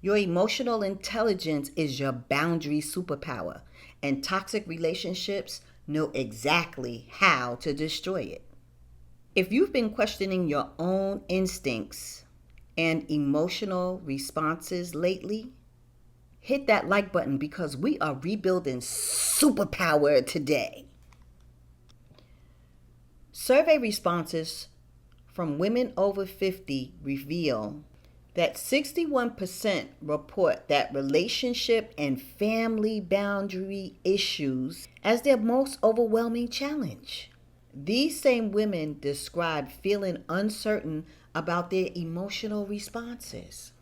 Your emotional intelligence is your boundary superpower, and toxic relationships know exactly how to destroy it. If you've been questioning your own instincts and emotional responses lately, hit that like button because we are rebuilding superpower today. Survey responses from women over 50 reveal that 61% report that relationship and family boundary issues as their most overwhelming challenge. These same women describe feeling uncertain about their emotional responses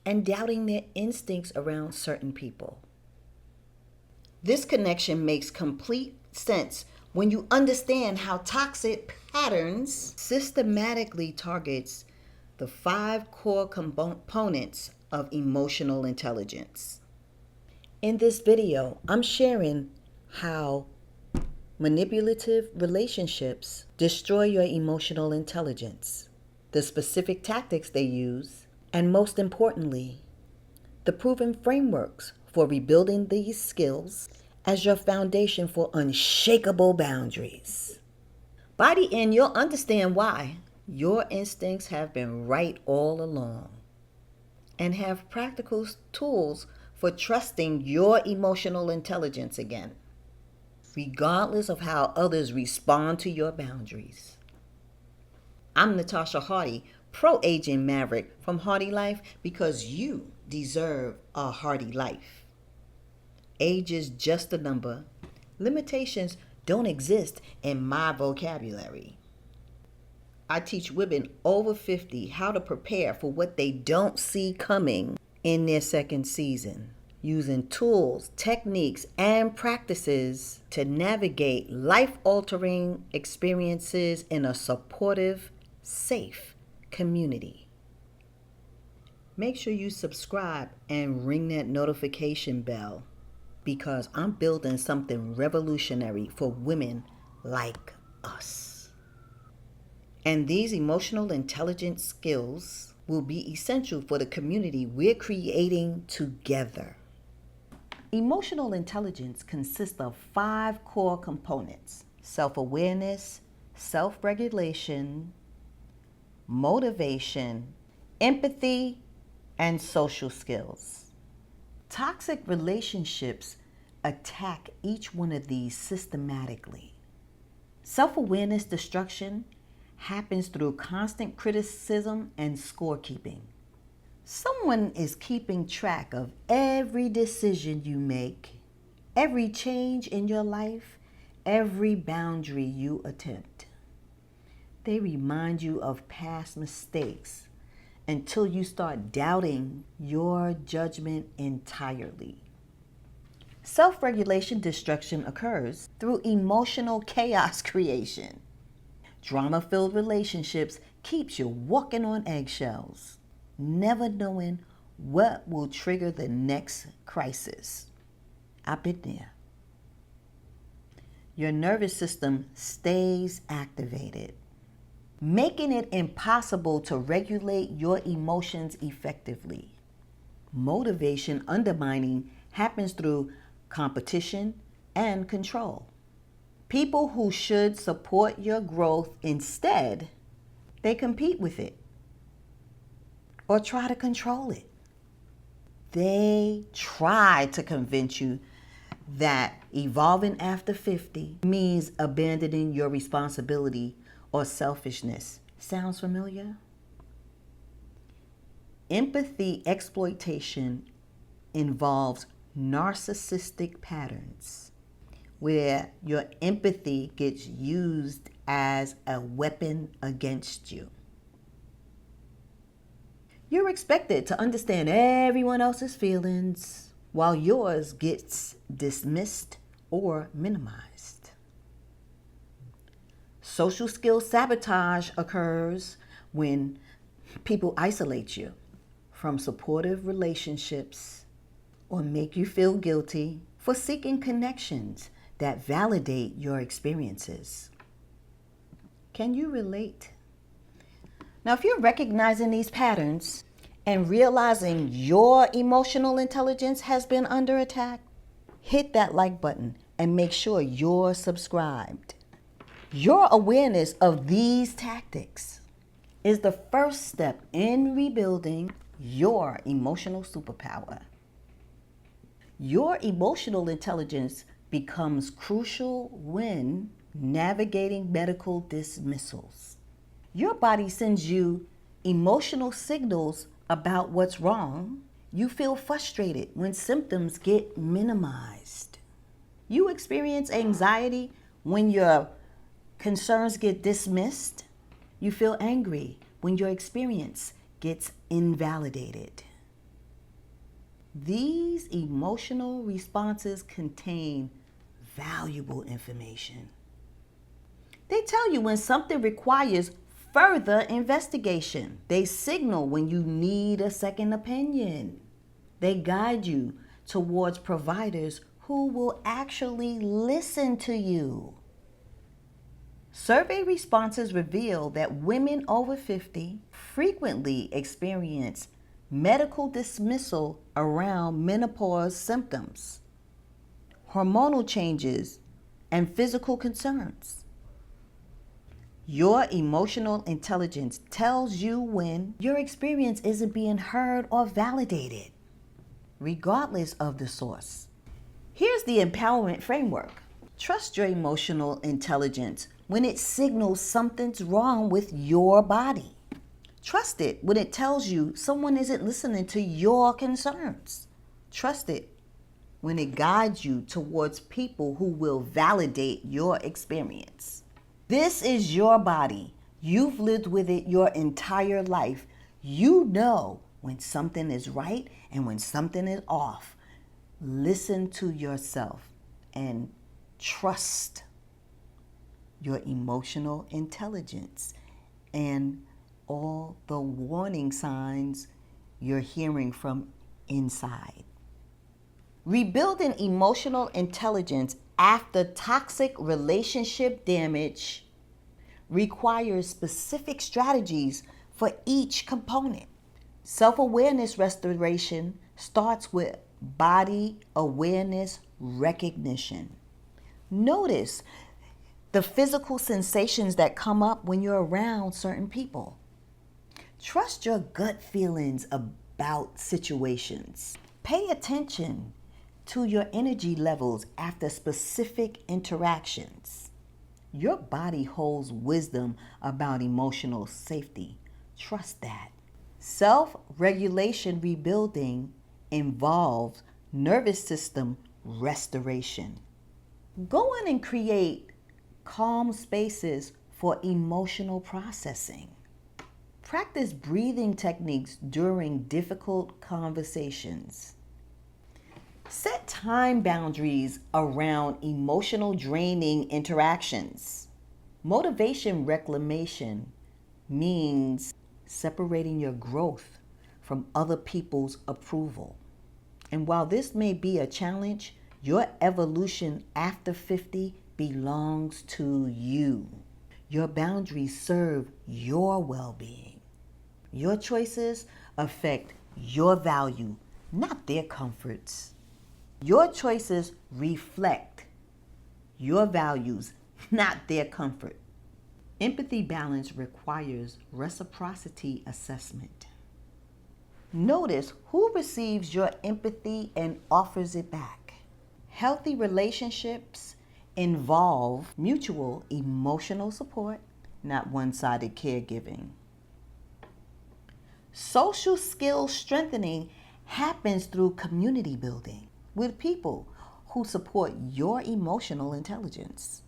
and doubting their instincts around certain people. This connection makes complete sense when you understand how toxic patterns systematically targets the 5 core components of emotional intelligence. In this video, I'm sharing how manipulative relationships destroy your emotional intelligence, the specific tactics they use, and most importantly, the proven frameworks for rebuilding these skills as your foundation for unshakable boundaries. By the end, you'll understand why your instincts have been right all along and have practical tools for trusting your emotional intelligence again, regardless of how others respond to your boundaries. I'm Natasha Hardy, pro-aging maverick from Hardy Life, because you deserve a hardy life. Age is just a number. Limitations don't exist in my vocabulary. I teach women over 50 how to prepare for what they don't see coming in their second season, using tools, techniques, and practices to navigate life-altering experiences in a supportive, safe community. Make sure you subscribe and ring that notification bell, because I'm building something revolutionary for women like us. And these emotional intelligence skills will be essential for the community we're creating together. Emotional intelligence consists of 5 core components: self-awareness, self-regulation, motivation, empathy, and social skills. Toxic relationships attack each one of these systematically. Self-awareness destruction happens through constant criticism and scorekeeping. Someone is keeping track of every decision you make, every change in your life, every boundary you attempt. They remind you of past mistakes until you start doubting your judgment entirely. Self-regulation destruction occurs through emotional chaos creation. Drama-filled relationships keeps you walking on eggshells, never knowing what will trigger the next crisis. I've been there. Your nervous system stays activated, making it impossible to regulate your emotions effectively. Motivation undermining happens through competition and control. People who should support your growth, instead, they compete with it or try to control it. They try to convince you that evolving after 50 means abandoning your responsibility or selfishness. Sounds familiar? Empathy exploitation involves narcissistic patterns where your empathy gets used as a weapon against you. You're expected to understand everyone else's feelings while yours gets dismissed or minimized. Social skill sabotage occurs when people isolate you from supportive relationships or make you feel guilty for seeking connections that validate your experiences. Can you relate? Now, if you're recognizing these patterns, and realizing your emotional intelligence has been under attack, hit that like button and make sure you're subscribed. Your awareness of these tactics is the first step in rebuilding your emotional superpower. Your emotional intelligence becomes crucial when navigating medical dismissals. Your body sends you emotional signals about what's wrong. You feel frustrated when symptoms get minimized. You experience anxiety when your concerns get dismissed. You feel angry when your experience gets invalidated. These emotional responses contain valuable information. They tell you when something requires further investigation. They signal when you need a second opinion. They guide you towards providers who will actually listen to you. Survey responses reveal that women over 50 frequently experience medical dismissal around menopause symptoms, hormonal changes, and physical concerns. Your emotional intelligence tells you when your experience isn't being heard or validated, regardless of the source. Here's the empowerment framework. Trust your emotional intelligence when it signals something's wrong with your body. Trust it when it tells you someone isn't listening to your concerns. Trust it when it guides you towards people who will validate your experience. This is your body. You've lived with it your entire life. You know when something is right and when something is off. Listen to yourself and trust your emotional intelligence and all the warning signs you're hearing from inside. Rebuilding emotional intelligence after toxic relationship damage requires specific strategies for each component. Self-awareness restoration starts with body awareness recognition. Notice the physical sensations that come up when you're around certain people. Trust your gut feelings about situations. Pay attention to your energy levels after specific interactions. Your body holds wisdom about emotional safety. Trust that. Self-regulation rebuilding involves nervous system restoration. Go on and create calm spaces for emotional processing. Practice breathing techniques during difficult conversations. Set time boundaries around emotional draining interactions. Motivation reclamation means separating your growth from other people's approval. And while this may be a challenge, your evolution after 50 belongs to you. Your boundaries serve your well-being. Your choices affect your value, not their comforts. Your choices reflect your values, not their comfort. Empathy balance requires reciprocity assessment. Notice who receives your empathy and offers it back. Healthy relationships involve mutual emotional support, not one-sided caregiving. Social skill strengthening happens through community building with people who support your emotional intelligence.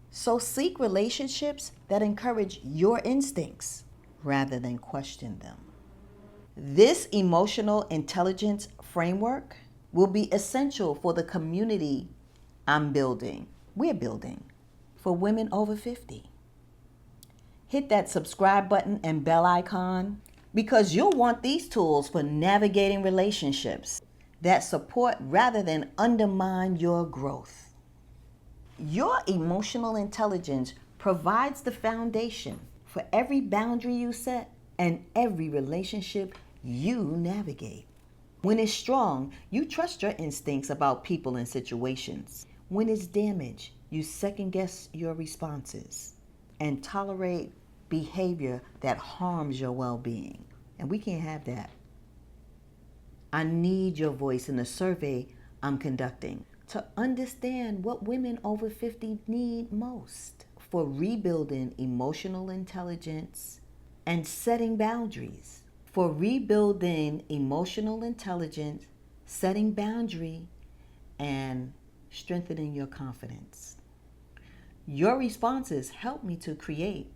So seek relationships that encourage your instincts rather than question them. This emotional intelligence framework will be essential for the community we're building for women over 50. Hit that subscribe button and bell icon because you'll want these tools for navigating relationships that support rather than undermine your growth. Your emotional intelligence provides the foundation for every boundary you set and every relationship you navigate. When it's strong, you trust your instincts about people and situations. When it's damaged, you second guess your responses and tolerate behavior that harms your well-being. And we can't have that. I need your voice in the survey I'm conducting to understand what women over 50 need most for rebuilding emotional intelligence and setting boundaries. For rebuilding emotional intelligence, setting boundary, and strengthening your confidence. Your responses help me to create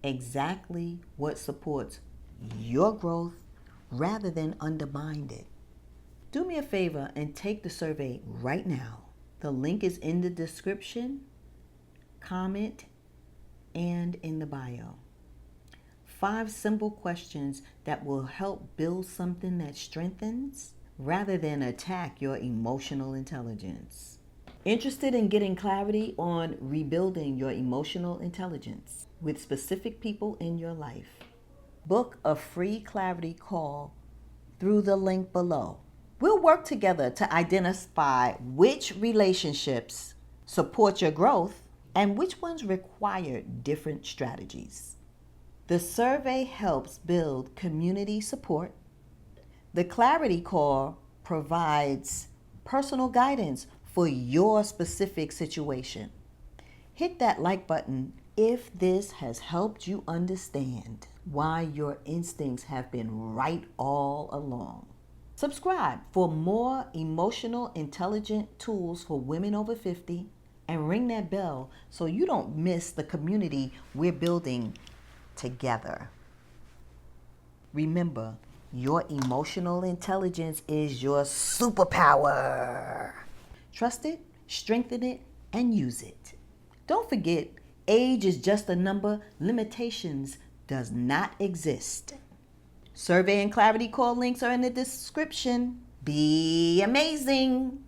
exactly what supports your growth rather than undermine it. Do me a favor and take the survey right now. The link is in the description, comment, and in the bio. 5 simple questions that will help build something that strengthens rather than attack your emotional intelligence. Interested in getting clarity on rebuilding your emotional intelligence with specific people in your life? Book a free clarity call through the link below. We'll work together to identify which relationships support your growth and which ones require different strategies. The survey helps build community support. The clarity call provides personal guidance for your specific situation. Hit that like button if this has helped you understand why your instincts have been right all along. Subscribe for more emotional intelligent tools for women over 50 and ring that bell so you don't miss the community we're building together. Remember, your emotional intelligence is your superpower. Trust it, strengthen it, and use it. Don't forget, age is just a number. Limitations does not exist. Survey and clarity call links are in the description. Be amazing.